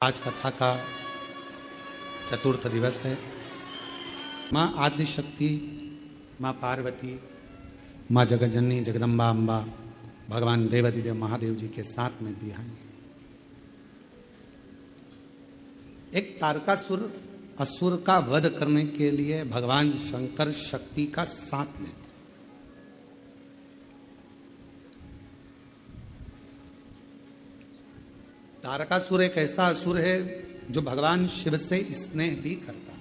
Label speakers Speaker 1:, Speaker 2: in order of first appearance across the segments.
Speaker 1: आज कथा का चतुर्थ दिवस है। माँ आदिशक्ति, माँ पार्वती, माँ जगज्जननी जगदम्बा अम्बा, भगवान देवाधिदेव महादेव जी के साथ में बिहार एक तारकासुर असुर का वध करने के लिए भगवान शंकर शक्ति का साथ लेते। तारकासुर एक ऐसा असुर है जो भगवान शिव से स्नेह भी करता है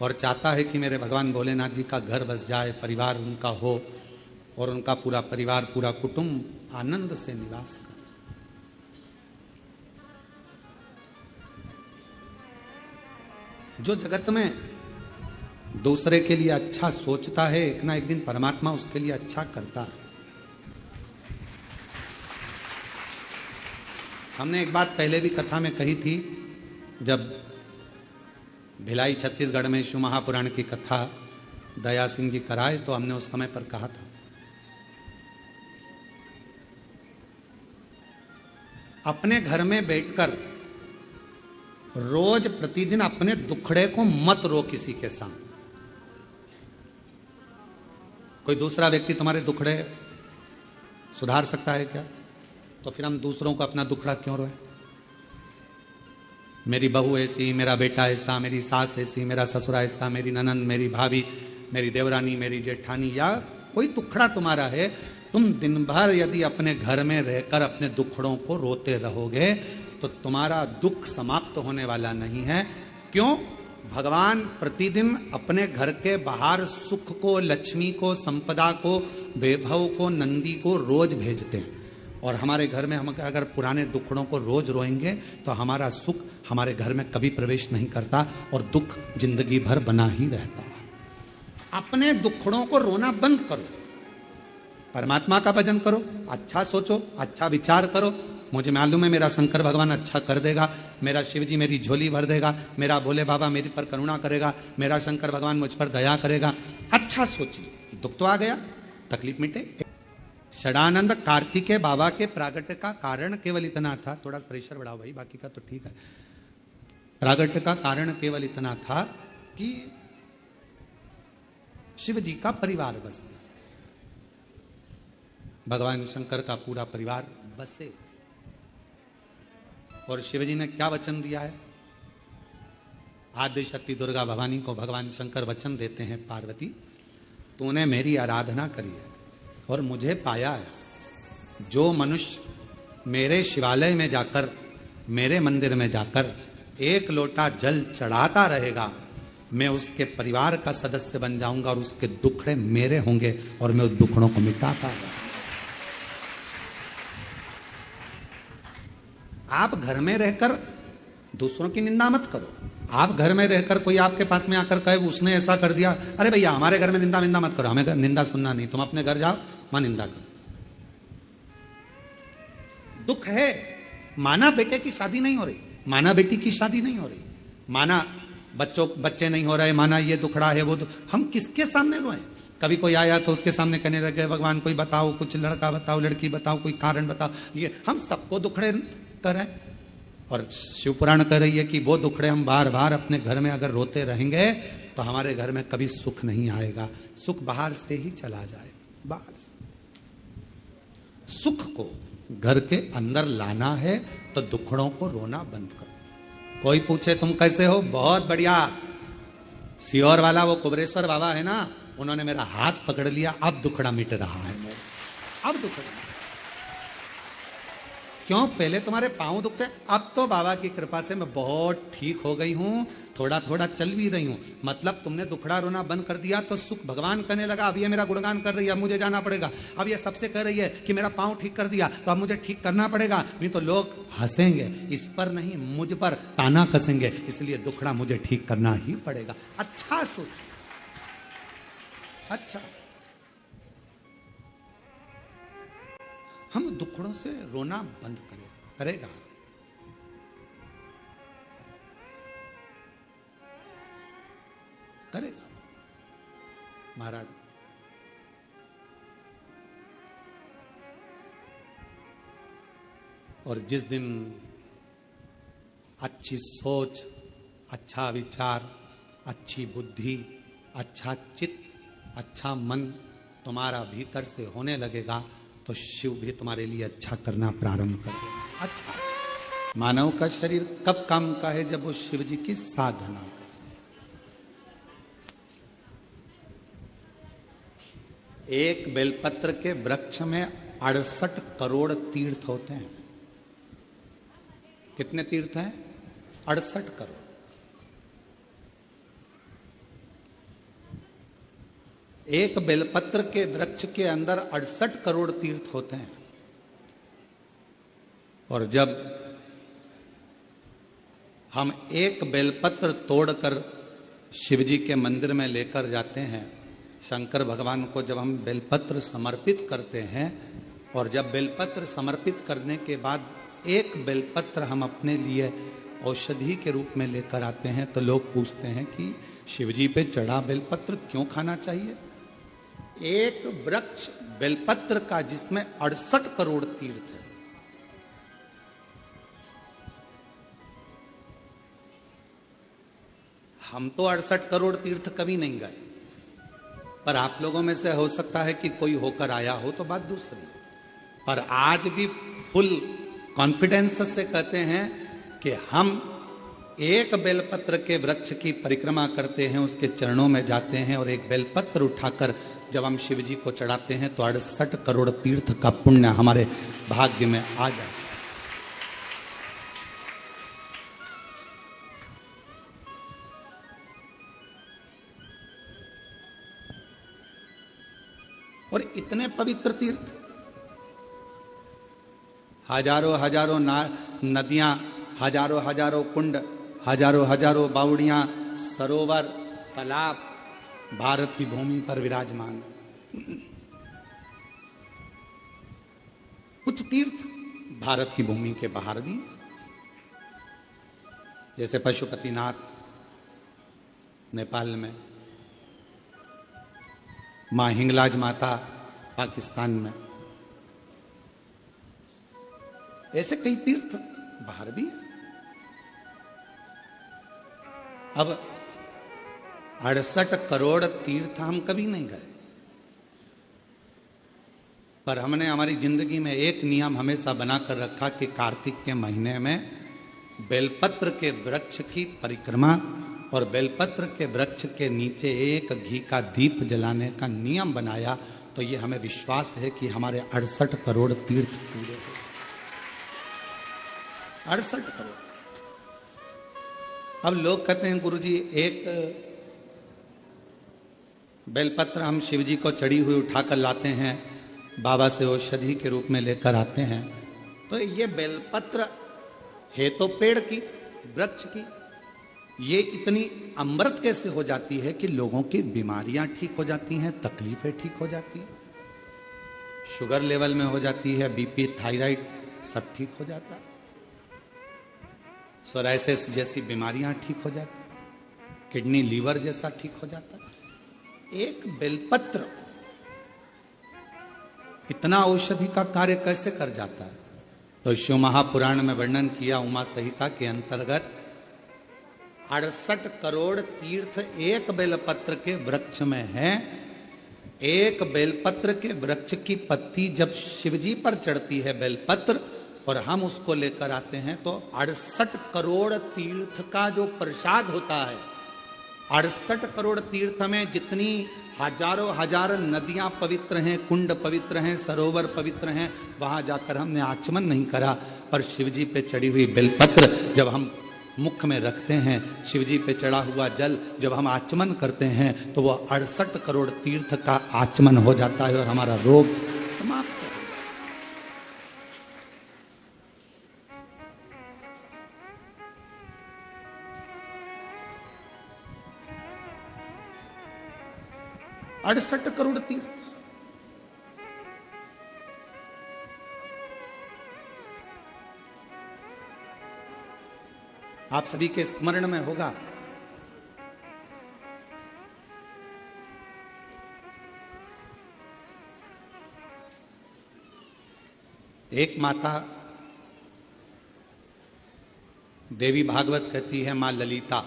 Speaker 1: और चाहता है कि मेरे भगवान भोलेनाथ जी का घर बस जाए, परिवार उनका हो और उनका पूरा परिवार, पूरा कुटुंब आनंद से निवास करे। जो जगत में दूसरे के लिए अच्छा सोचता है, एक ना एक दिन परमात्मा उसके लिए अच्छा करता है। हमने एक बात पहले भी कथा में कही थी, जब भिलाई छत्तीसगढ़ में शिव महापुराण की कथा दया सिंह जी कराए तो हमने उस समय पर कहा था, अपने घर में बैठकर रोज प्रतिदिन अपने दुखड़े को मत रो किसी के सामने। कोई दूसरा व्यक्ति तुम्हारे दुखड़े सुधार सकता है क्या? तो फिर हम दूसरों को अपना दुखड़ा क्यों रोए? मेरी बहू ऐसी, मेरा बेटा ऐसा, मेरी सास ऐसी, मेरा ससुरा ऐसा, मेरी ननंद, मेरी भाभी, मेरी देवरानी, मेरी जेठानी, या कोई दुखड़ा तुम्हारा है, तुम दिन भर यदि अपने घर में रहकर अपने दुखड़ों को रोते रहोगे तो तुम्हारा दुख समाप्त होने वाला नहीं है। क्यों? भगवान प्रतिदिन अपने घर के बाहर सुख को, लक्ष्मी को, संपदा को, वैभव को, नंदी को रोज भेजते हैं और हमारे घर में हम अगर पुराने दुखड़ों को रोज रोएंगे तो हमारा सुख हमारे घर में कभी प्रवेश नहीं करता और दुख जिंदगी भर बना ही रहता है। अपने दुखड़ों को रोना बंद करो, परमात्मा का भजन करो, अच्छा सोचो, अच्छा विचार करो। मुझे मालूम है मेरा शंकर भगवान अच्छा कर देगा, मेरा शिव जी मेरी झोली भर देगा, मेरा भोले बाबा मेरे पर करुणा करेगा, मेरा शंकर भगवान मुझ पर दया करेगा। अच्छा सोचिए, दुख तो आ गया, तकलीफ मिटे। षडानंद कार्तिकेय बाबा के प्रागट्य का कारण केवल इतना था, थोड़ा प्रेशर बढ़ाओ भाई, बाकी का तो ठीक है। प्रागट्य का कारण केवल इतना था कि शिव जी का परिवार बस, भगवान शंकर का पूरा परिवार बसे। और शिव जी ने क्या वचन दिया है? आदि शक्ति दुर्गा भवानी को भगवान शंकर वचन देते हैं, पार्वती तूने मेरी आराधना करी है और मुझे पाया है। जो मनुष्य मेरे शिवालय में जाकर, मेरे मंदिर में जाकर एक लोटा जल चढ़ाता रहेगा, मैं उसके परिवार का सदस्य बन जाऊंगा और उसके दुखड़े मेरे होंगे और मैं उस दुखड़ों को मिटाता रहूंगा। आप घर में रहकर दूसरों की निंदा मत करो। आप घर में रहकर कोई आपके पास में आकर कहे उसने ऐसा कर दिया, अरे भैया हमारे घर में निंदा विंदा मत करो, हमें निंदा सुनना नहीं, तुम अपने घर जाओ, मां निंदा करो। दुख है, माना बेटे की शादी नहीं हो रही, माना बेटी की शादी नहीं हो रही, माना बच्चे नहीं हो रहे, माना ये दुखड़ा है वो हम किसके सामने रोए? कभी कोई आया तो उसके सामने कहने लगे भगवान कोई बताओ, कुछ लड़का बताओ, लड़की बताओ, कोई कारण बताओ। ये हम सबको दुखड़े करें और शिव पुराण कह रही है कि वो दुखड़े हम बार बार अपने घर में अगर रोते रहेंगे तो हमारे घर में कभी सुख नहीं आएगा। सुख बाहर से ही चला जाए, बाहर से। सुख को घर के अंदर लाना है तो दुखड़ों को रोना बंद करो। कोई पूछे तुम कैसे हो? बहुत बढ़िया। सियोर वाला वो कुबरेश्वर बाबा है ना, उन्होंने मेरा हाथ पकड़ लिया, अब दुखड़ा मिट रहा है, अब दुखड़ा। क्यों? पहले तुम्हारे पांव दुखते, अब तो बाबा की कृपा से मैं बहुत ठीक हो गई हूं, थोड़ा थोड़ा चल भी रही हूं। मतलब तुमने दुखड़ा रोना बंद कर दिया तो सुख भगवान कहने लगा, अब ये मेरा गुणगान कर रही है, अब मुझे जाना पड़ेगा। अब ये सबसे कह रही है कि मेरा पांव ठीक कर दिया तो अब मुझे ठीक करना पड़ेगा, नहीं तो लोग हंसेंगे, इस पर नहीं मुझ पर ताना कसेंगे, इसलिए दुखड़ा मुझे ठीक करना ही पड़ेगा। अच्छा सोच, अच्छा। हम दुखड़ों से रोना बंद करेगा। महाराज और जिस दिन अच्छी सोच, अच्छा विचार, अच्छी बुद्धि, अच्छा चित्त, अच्छा मन तुम्हारा भीतर से होने लगेगा तो शिव भी तुम्हारे लिए अच्छा करना प्रारंभ कर देगा। अच्छा, मानव का शरीर कब काम का है? जब वो शिव जी की साधना करे। एक बेलपत्र के वृक्ष में 68 करोड़ तीर्थ होते हैं। कितने तीर्थ हैं? 68 करोड़। एक बेलपत्र के वृक्ष के अंदर 68 करोड़ तीर्थ होते हैं। और जब हम एक बेलपत्र तोड़कर शिव जी के मंदिर में लेकर जाते हैं, शंकर भगवान को जब हम बेलपत्र समर्पित करते हैं, और जब बेलपत्र समर्पित करने के बाद एक बेलपत्र हम अपने लिए औषधि के रूप में लेकर आते हैं, तो लोग पूछते हैं कि शिव जी पे चढ़ा बेलपत्र क्यों खाना चाहिए? एक वृक्ष बेलपत्र का जिसमें 68 करोड़ तीर्थ है। हम तो 68 करोड़ तीर्थ कभी नहीं गए, पर आप लोगों में से हो सकता है कि कोई होकर आया हो, तो बात दूसरी। पर आज भी फुल कॉन्फिडेंस से कहते हैं कि हम एक बेलपत्र के वृक्ष की परिक्रमा करते हैं, उसके चरणों में जाते हैं, और एक बेलपत्र उठाकर जब हम शिव जी को चढ़ाते हैं तो 68 करोड़ तीर्थ का पुण्य हमारे भाग्य में आ जाए। और इतने पवित्र तीर्थ, हजारों हजारों नदियां, हजारों हजारों कुंड, हजारों हजारों बावड़ियां, सरोवर, तालाब भारत की भूमि पर विराजमान है। कुछ तीर्थ भारत की भूमि के बाहर भी, जैसे पशुपतिनाथ नेपाल में, मां हिंगलाज माता पाकिस्तान में, ऐसे कई तीर्थ बाहर भी है। अब 68 करोड़ तीर्थ हम कभी नहीं गए, पर हमने हमारी जिंदगी में एक नियम हमेशा बनाकर रखा कि कार्तिक के महीने में बेलपत्र के वृक्ष की परिक्रमा और बेलपत्र के वृक्ष के नीचे एक घी का दीप जलाने का नियम बनाया। तो ये हमें विश्वास है कि हमारे 68 करोड़ तीर्थ पूरे हो। 68 करोड़। अब लोग कहते हैं गुरुजी एक बेलपत्र हम शिव जी को चढ़ी हुई उठाकर लाते हैं, बाबा से औषधि के रूप में लेकर आते हैं, तो ये बेलपत्र है तो पेड़ की, वृक्ष की, ये इतनी अमृत कैसे हो जाती है कि लोगों की बीमारियां ठीक हो जाती हैं, तकलीफें ठीक हो जाती हैं, शुगर लेवल में हो जाती है, बीपी, थायराइड सब ठीक हो जाता है, सोराइसिस जैसी बीमारियां ठीक हो जाती है, किडनी लीवर जैसा ठीक हो जाता है। एक बेलपत्र इतना औषधि का कार्य कैसे कर जाता है? तो शिव महापुराण में वर्णन किया, उमा संहिता के अंतर्गत 68 करोड़ तीर्थ एक बेलपत्र के वृक्ष में है। एक बेलपत्र के वृक्ष की पत्ती जब शिवजी पर चढ़ती है बेलपत्र, और हम उसको लेकर आते हैं, तो 68 करोड़ तीर्थ का जो प्रसाद होता है, 68 करोड़ तीर्थ में जितनी हजारों हजार नदियां पवित्र हैं, कुंड पवित्र हैं, सरोवर पवित्र हैं, वहां जाकर हमने आचमन नहीं करा, पर शिवजी पे चढ़ी हुई बेलपत्र जब हम मुख में रखते हैं, शिवजी पे चढ़ा हुआ जल जब हम आचमन करते हैं, तो वह 68 करोड़ तीर्थ का आचमन हो जाता है और हमारा रोग समाप्त। 68 करोड़ तीर्थ। आप सभी के स्मरण में होगा, एक माता देवी भागवत कहती है मां ललिता,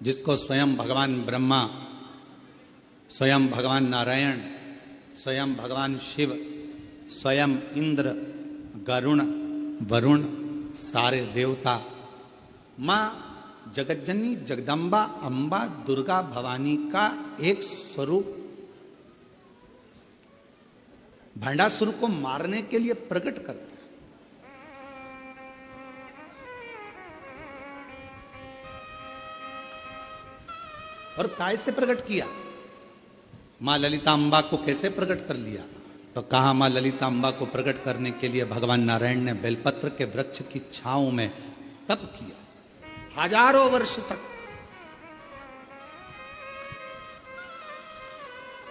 Speaker 1: जिसको स्वयं भगवान ब्रह्मा, स्वयं भगवान नारायण, स्वयं भगवान शिव, स्वयं इंद्र, गरुण, वरुण, सारे देवता, मां जगज्जननी जगदम्बा अंबा दुर्गा भवानी का एक स्वरूप भंडासुर को मारने के लिए प्रकट करता है। और काय से प्रकट किया? मां ललिता अंबा को कैसे प्रकट कर लिया? तो कहा मां ललिता अंबा को प्रकट करने के लिए भगवान नारायण ने बेलपत्र के वृक्ष की छांव में तप किया हजारों वर्ष तक।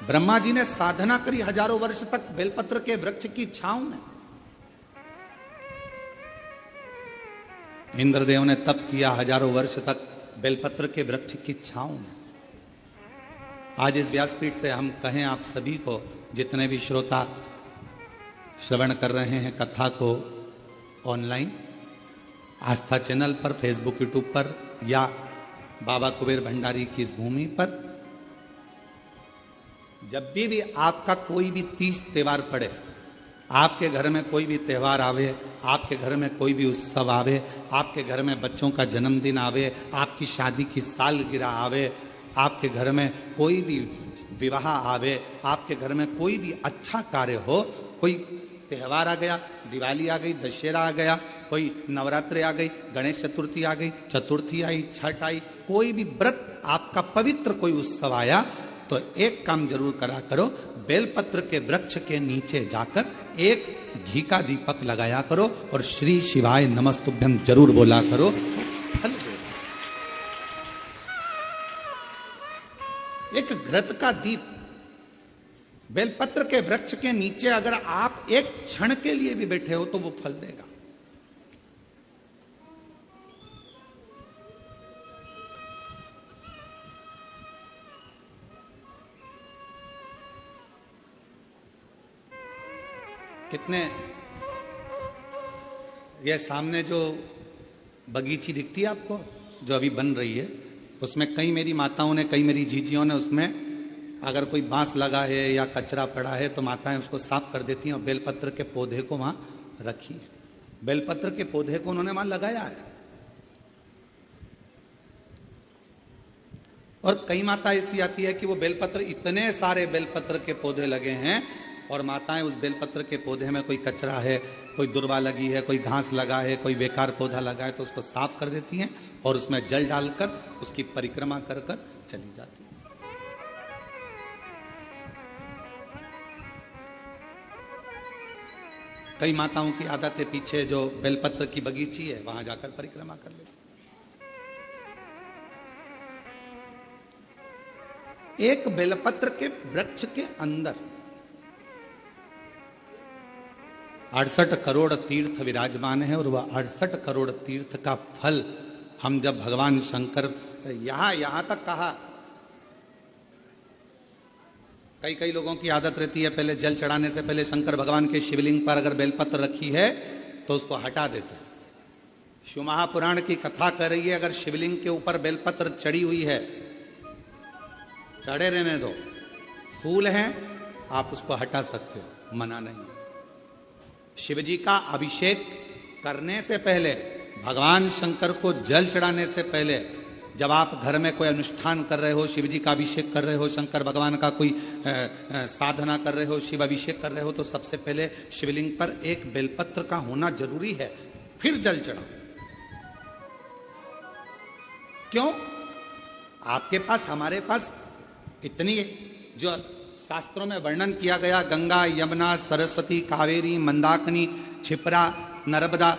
Speaker 1: ब्रह्मा जी ने साधना करी हजारों वर्ष तक बेलपत्र के वृक्ष की छांव में। इंद्रदेव ने तप किया हजारों वर्ष तक बेलपत्र के वृक्ष की छांव में। आज इस व्यासपीठ से हम कहें आप सभी को, जितने भी श्रोता श्रवण कर रहे हैं कथा को ऑनलाइन, आस्था चैनल पर, फेसबुक, यूट्यूब पर या बाबा कुबेर भंडारी की इस भूमि पर, जब भी आपका कोई भी तीज त्योहार पड़े, आपके घर में कोई भी त्योहार आवे, आपके घर में कोई भी उत्सव आवे, आपके घर में बच्चों का जन्मदिन आवे, आपकी शादी की सालगिरह आवे, आपके घर में कोई भी विवाह आवे, आपके घर में कोई भी अच्छा कार्य हो, कोई त्योहार आ गया, दिवाली आ गई, दशहरा आ गया, कोई नवरात्रि आ गई, गणेश चतुर्थी आ गई, चतुर्थी आई, छठ आई, कोई भी व्रत आपका पवित्र कोई उत्सव आया, तो एक काम जरूर करा करो, बेलपत्र के वृक्ष के नीचे जाकर एक घी का दीपक लगाया करो और श्री शिवाय नमस्तुभ्यं जरूर बोला करो। फल दे। एक घृत का दीप बेलपत्र के वृक्ष के नीचे अगर आप एक क्षण के लिए भी बैठे हो तो वो फल देगा। कितने ये सामने जो बगीची दिखती है आपको, जो अभी बन रही है, उसमें कई मेरी माताओं ने, कई मेरी जीजियों ने, उसमें अगर कोई बांस लगा है या कचरा पड़ा है तो माताएं उसको साफ कर देती हैं और बेलपत्र के पौधे को वहां रखी है। बेलपत्र के पौधे को उन्होंने वहां लगाया है। और कई माता ऐसी आती है कि वो बेलपत्र, इतने सारे बेलपत्र के पौधे लगे हैं और माताएं उस बेलपत्र के पौधे में कोई कचरा है, कोई दुर्वा लगी है, कोई घास लगा है, कोई बेकार पौधा लगा है तो उसको साफ कर देती हैं और उसमें जल डालकर उसकी परिक्रमा कर कर चली जाती है। कई माताओं की आदत है, पीछे जो बेलपत्र की बगीची है वहां जाकर परिक्रमा कर लेती। एक बेलपत्र के वृक्ष के अंदर 68 करोड़ तीर्थ विराजमान है और वह 68 करोड़ तीर्थ का फल हम जब भगवान शंकर, यहां तक कहा, कई लोगों की आदत रहती है पहले जल चढ़ाने से पहले शंकर भगवान के शिवलिंग पर अगर बेलपत्र रखी है तो उसको हटा देते हैं। शिव महापुराण की कथा कर रही है, अगर शिवलिंग के ऊपर बेलपत्र चढ़ी हुई है, चढ़े रहने दो, फूल हैं, आप उसको हटा सकते हो, मना नहीं। शिवजी का अभिषेक करने से पहले, भगवान शंकर को जल चढ़ाने से पहले, जब आप घर में कोई अनुष्ठान कर रहे हो, शिवजी का अभिषेक कर रहे हो, शंकर भगवान का कोई साधना कर रहे हो, शिव अभिषेक कर रहे हो, तो सबसे पहले शिवलिंग पर एक बेलपत्र का होना जरूरी है, फिर जल चढ़ाओ। क्यों? आपके पास, हमारे पास इतनी जो शास्त्रों में वर्णन किया गया, गंगा, यमुना, सरस्वती, कावेरी, मंदाकिनी, क्षिप्रा, नर्मदा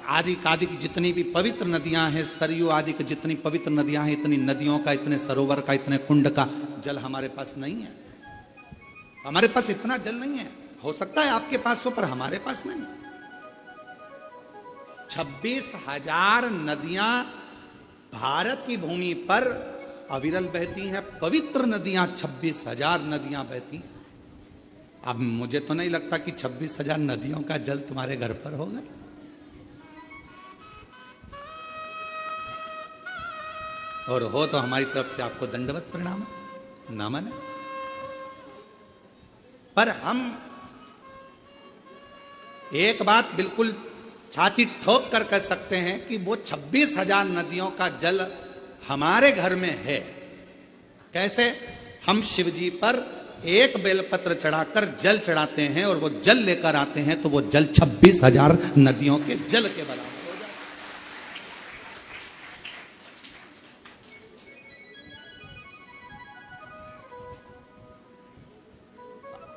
Speaker 1: आदि आदि की जितनी भी पवित्र नदियां हैं, सरयू आदि की जितनी पवित्र नदियां हैं, इतनी नदियों का, इतने सरोवर का, इतने कुंड का जल हमारे पास नहीं है। हमारे पास इतना जल नहीं है। हो सकता है आपके पास हो, पर हमारे पास नहीं। 26,000 नदियां भारत की भूमि पर अविरल बहती हैं, पवित्र नदियां 26,000 नदियां बहती हैं। अब मुझे तो नहीं लगता कि 26,000 नदियों का जल तुम्हारे घर पर होगा। और हो तो हमारी तरफ से आपको दंडवत प्रणाम, ना माने। पर हम एक बात बिल्कुल छाती ठोक कर कह सकते हैं कि वो 26,000 नदियों का जल हमारे घर में है। कैसे? हम शिव जी पर एक बेलपत्र चढ़ाकर जल चढ़ाते हैं और वो जल लेकर आते हैं तो वो जल 26,000 नदियों के जल के बराबर हो जाता है।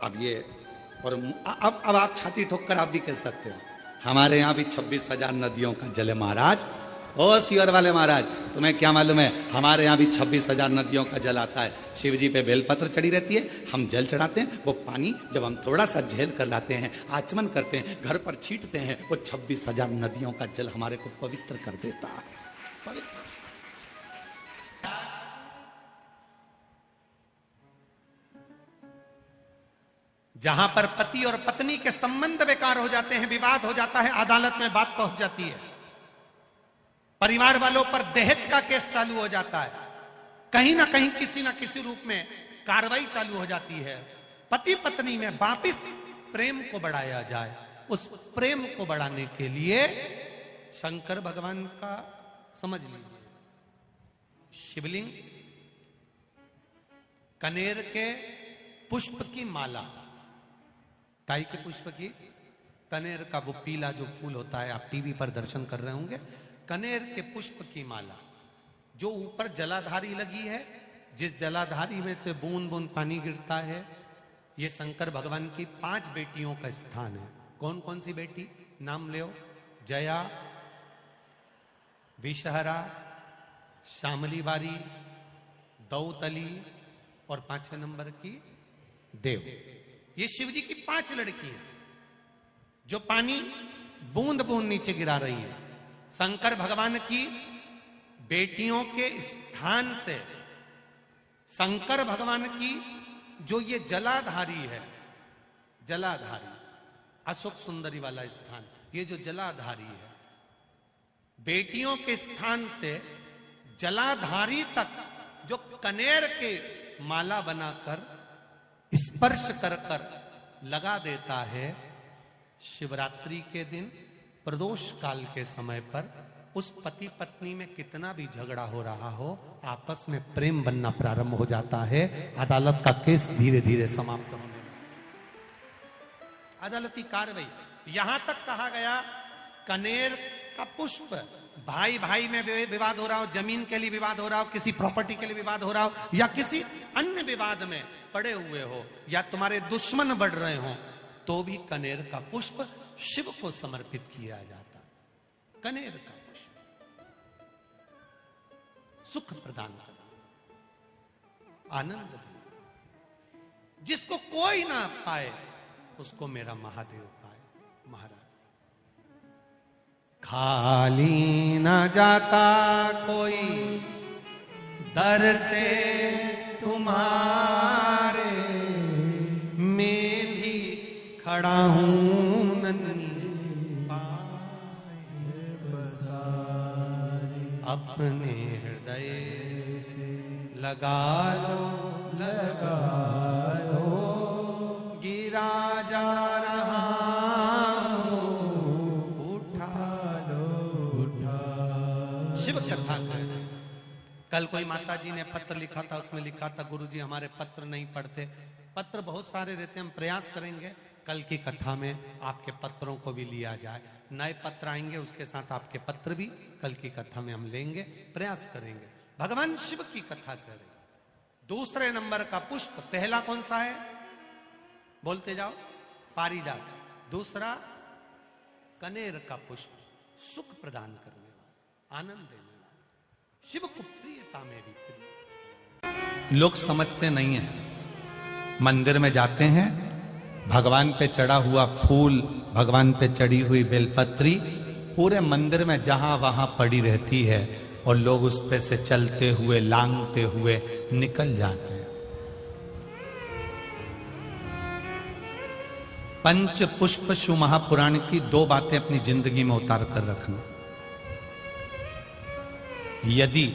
Speaker 1: अब ये और अब आप छाती ठोक कर आप भी कह सकते हो हमारे यहां भी 26,000 नदियों का जल है महाराज। ओ सियर वाले महाराज, तुम्हें क्या मालूम है, हमारे यहाँ भी 26,000 नदियों का जल आता है। शिव जी पे बेलपत्र चढ़ी रहती है, हम जल चढ़ाते हैं। वो पानी जब हम थोड़ा सा झेल कर लाते हैं, आचमन करते हैं, घर पर छींटते हैं, वो 26,000 नदियों का जल हमारे को पवित्र कर देता है। पवित्र। जहां पर पति और पत्नी के संबंध बेकार हो जाते हैं, विवाद हो जाता है, अदालत में बात पहुंच जाती है, परिवार वालों पर दहेज का केस चालू हो जाता है, कहीं ना कहीं किसी ना किसी रूप में कार्रवाई चालू हो जाती है, पति पत्नी में वापिस प्रेम को बढ़ाया जाए। उस प्रेम को बढ़ाने के लिए शंकर भगवान का समझ लीजिए, शिवलिंग, कनेर के पुष्प की माला, काई के पुष्प की, कनेर का वो पीला जो फूल होता है, आप टीवी पर दर्शन कर रहे होंगे, कनेर के पुष्प की माला जो ऊपर जलाधारी लगी है, जिस जलाधारी में से बूंद बूंद पानी गिरता है, ये शंकर भगवान की 5 बेटियों का स्थान है। कौन कौन सी बेटी? नाम ले, जया, विषहरा, श्यामली बारी, दौतली और 5वें नंबर की देव। ये शिव जी की 5 लड़की हैं जो पानी बूंद बूंद नीचे गिरा रही है। शंकर भगवान की बेटियों के स्थान से शंकर भगवान की जो ये जलाधारी है, जलाधारी अशोक सुंदरी वाला स्थान, ये जो जलाधारी है, बेटियों के स्थान से जलाधारी तक जो कनेर के माला बनाकर स्पर्श कर कर लगा देता है, शिवरात्रि के दिन प्रदोष काल के समय पर उस पति पत्नी में कितना भी झगड़ा हो रहा हो, आपस में प्रेम बनना प्रारंभ हो जाता है। अदालत का केस धीरे धीरे समाप्त होने लगता है। अदालती कार्रवाई, यहां तक कहा गया कनेर का पुष्प, भाई भाई में विवाद हो रहा हो, जमीन के लिए विवाद हो रहा हो, किसी प्रॉपर्टी के लिए विवाद हो रहा हो, या किसी अन्य विवाद में पड़े हुए हो, या तुम्हारे दुश्मन बढ़ रहे हो, तो भी कनेर का पुष्प शिव को समर्पित किया जाता। कनेर का पुष्प सुख प्रदान करना, आनंद देना, जिसको कोई ना पाए उसको मेरा महादेव पाए। महाराज, खाली ना जाता कोई दर से तुम्हारे, मैं भी खड़ा हूं नन्ही पाए बसारे, अपने हृदय से लगा लो, गिरा जा रहा शिव कथा है। कल कोई माता जी ने पत्र लिखा था, उसमें लिखा था गुरुजी हमारे पत्र नहीं पढ़ते। पत्र बहुत सारे रहते हैं, हम प्रयास करेंगे कल की कथा में आपके पत्रों को भी लिया जाए। नए पत्र आएंगे, उसके साथ आपके पत्र भी कल की कथा में हम लेंगे, प्रयास करेंगे। भगवान शिव की कथा करें। दूसरे नंबर का पुष्प, पहला कौन सा है बोलते जाओ? पारिजात। दूसरा कनेर का पुष्प, सुख प्रदान करने वाला, आनंद देने वाला, शिव को प्रियता में भी प्रिय। लोग समझते नहीं है, मंदिर में जाते हैं, भगवान पे चढ़ा हुआ फूल, भगवान पे चढ़ी हुई बेलपत्री पूरे मंदिर में जहां वहां पड़ी रहती है और लोग उस पे से चलते हुए लांघते हुए निकल जाते हैं। पंच पुष्प शिव महापुराण की 2 बातें अपनी जिंदगी में उतार कर रखना। यदि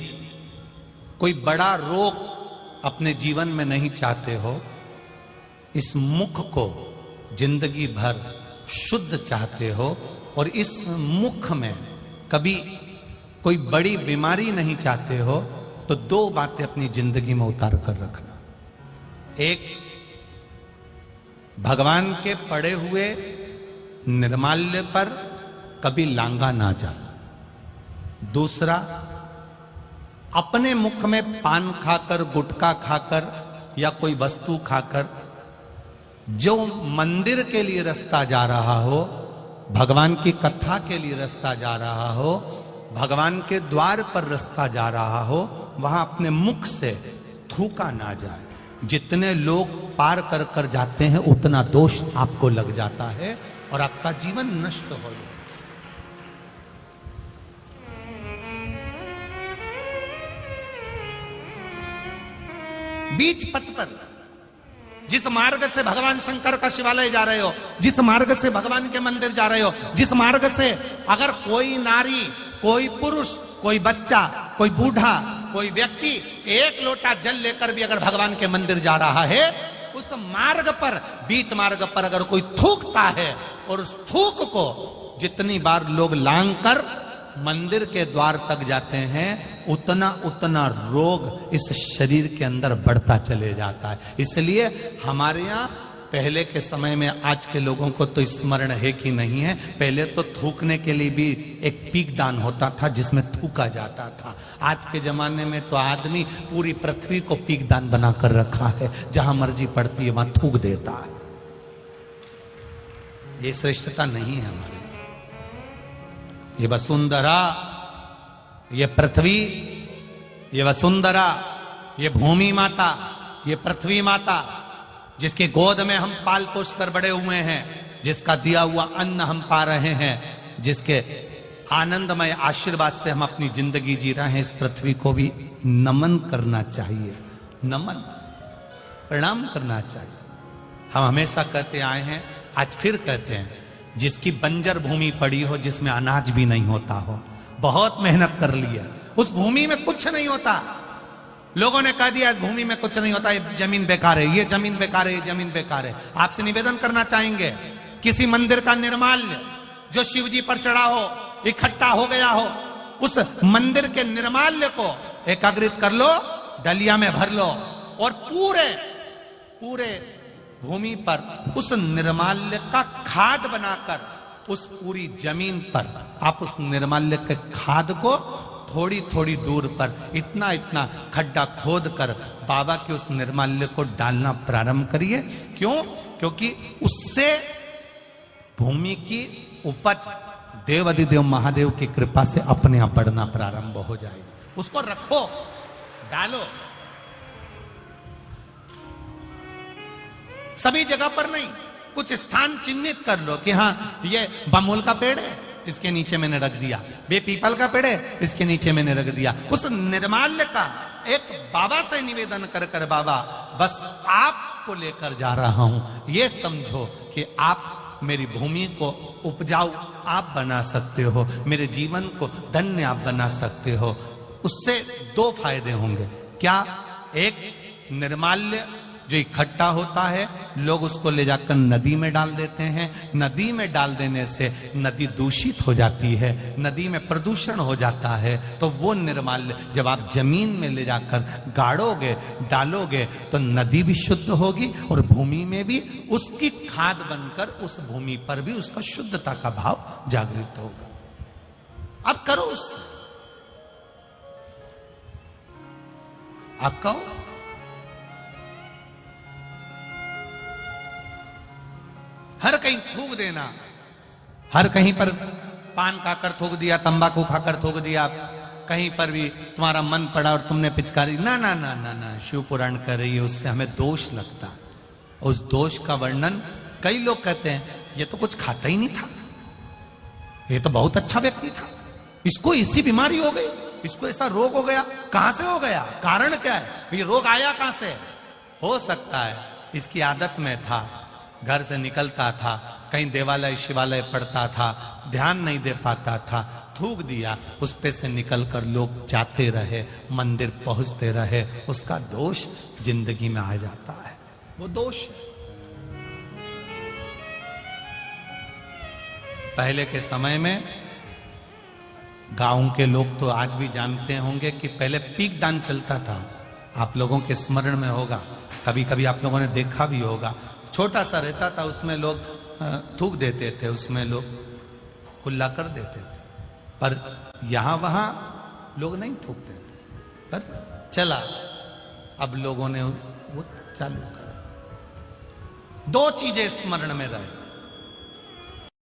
Speaker 1: कोई बड़ा रोग अपने जीवन में नहीं चाहते हो, इस मुख को जिंदगी भर शुद्ध चाहते हो, और इस मुख में कभी कोई बड़ी बीमारी नहीं चाहते हो, तो दो बातें अपनी जिंदगी में उतार कर रखना। एक, भगवान के पड़े हुए निर्माल्य पर कभी लांगा ना जा। दूसरा, अपने मुख में पान खाकर, गुटखा खाकर या कोई वस्तु खाकर जो मंदिर के लिए रास्ता जा रहा हो, भगवान की कथा के लिए रास्ता जा रहा हो, भगवान के द्वार पर रास्ता जा रहा हो, वहां अपने मुख से थूका ना जाए। जितने लोग पार कर कर जाते हैं उतना दोष आपको लग जाता है और आपका जीवन नष्ट हो जाता है। बीच पथ पर, जिस मार्ग से भगवान शंकर का शिवालय जा रहे हो, जिस मार्ग से भगवान के मंदिर जा रहे हो, जिस मार्ग से अगर कोई नारी, कोई पुरुष, कोई बच्चा, कोई बूढ़ा, कोई व्यक्ति एक लोटा जल लेकर भी अगर भगवान के मंदिर जा रहा है, उस मार्ग पर, बीच मार्ग पर अगर कोई थूकता है और उस थूक को जितनी बार लोग लांग कर मंदिर के द्वार तक जाते हैं, उतना उतना रोग इस शरीर के अंदर बढ़ता चले जाता है। इसलिए हमारे यहाँ पहले के समय में, आज के लोगों को तो स्मरण है कि नहीं है, पहले तो थूकने के लिए भी एक पीक दान होता था जिसमें थूका जाता था। आज के जमाने में तो आदमी पूरी पृथ्वी को पीक दान बनाकर रखा है, जहां मर्जी पड़ती है वहां थूक देता है। ये श्रेष्ठता नहीं है हमारी। ये वसुंधरा, ये पृथ्वी, ये वसुंधरा, ये भूमि माता, ये पृथ्वी माता, जिसके गोद में हम पाल पोष कर बड़े हुए हैं, जिसका दिया हुआ अन्न हम पा रहे हैं, जिसके आनंदमय आशीर्वाद से हम अपनी जिंदगी जी रहे हैं, इस पृथ्वी को भी नमन करना चाहिए। नमन, प्रणाम करना चाहिए। हम हमेशा कहते आए हैं, आज फिर कहते हैं, जिसकी बंजर भूमि पड़ी हो, जिसमें अनाज भी नहीं होता हो, बहुत मेहनत कर लिया, उस भूमि में कुछ नहीं होता, लोगों ने कह दिया इस भूमि में कुछ नहीं होता, ये जमीन बेकार है, ये जमीन बेकार है, ये जमीन बेकार है। आपसे निवेदन करना चाहेंगे, किसी मंदिर का निर्माल्य जो शिव जी पर चढ़ा हो, इकट्ठा हो गया हो, उस मंदिर के निर्माल्य को एकत्रित कर लो, डलिया में भर लो, और पूरे भूमि पर उस निर्माल्य का खाद बनाकर, उस पूरी जमीन पर आप उस निर्माल्य के खाद को थोड़ी थोड़ी दूर पर इतना इतना खड्डा खोद कर बाबा के उस निर्माल्य को डालना प्रारंभ करिए। क्यों? क्योंकि उससे भूमि की उपज देव अधिदेव महादेव की कृपा से अपने आप बढ़ना प्रारंभ हो जाएगी। उसको रखो, डालो, सभी जगह पर नहीं, कुछ स्थान चिन्हित कर लो कि हाँ ये बमूल का पेड़ है, इसके नीचे मैंने रख दिया, बे पीपल का पेड़ है, इसके नीचे मैंने रख दिया। उस निर्माल्य का एक बाबा से निवेदन कर कर, बाबा बस आपको लेकर जा रहा हूं, ये समझो कि आप मेरी भूमि को उपजाऊ आप बना सकते हो, मेरे जीवन को धन्य आप बना सकते हो। उससे दो फायदे होंगे। क्या? एक, निर्माल्य जो इकट्ठा होता है, लोग उसको ले जाकर नदी में डाल देते हैं, नदी में डाल देने से नदी दूषित हो जाती है, नदी में प्रदूषण हो जाता है। तो वो निर्माल्य जब आप जमीन में ले जाकर गाड़ोगे, डालोगे, तो नदी भी शुद्ध होगी और भूमि में भी उसकी खाद बनकर उस भूमि पर भी उसका शुद्धता का भाव जागृत होगा। अब करो उससे, आप कहो, हर कहीं थूक देना, हर कहीं पर पान खाकर थूक दिया, तंबाकू खाकर थूक दिया, कहीं पर भी तुम्हारा मन पड़ा और तुमने पिचकारी, ना ना ना ना ना, शिव पुराण कर रही है, उससे हमें दोष लगता है। उस दोष का वर्णन कई लोग कहते हैं, ये तो कुछ खाता ही नहीं था, ये तो बहुत अच्छा व्यक्ति था, इसको इसी बीमारी हो गई, इसको ऐसा रोग हो गया। कहां से हो गया? कारण क्या है? ये रोग आया कहां से? हो सकता है इसकी आदत में था, घर से निकलता था, कहीं देवालय शिवालय पढ़ता था, ध्यान नहीं दे पाता था, थूक दिया, उस पे से निकलकर लोग जाते रहे, मंदिर पहुंचते रहे, उसका दोष जिंदगी में आ जाता है, वो दोष है। पहले के समय में गांव के लोग तो आज भी जानते होंगे कि पहले पीक दान चलता था, आप लोगों के स्मरण में होगा, कभी कभी आप लोगों ने देखा भी होगा, छोटा सा रहता था, उसमें लोग थूक देते थे, उसमें लोग कुल्ला कर देते थे, पर यहां वहां लोग नहीं थूकते थे, पर चला, अब लोगों ने वो चालू कर। दो चीजें स्मरण में रहे,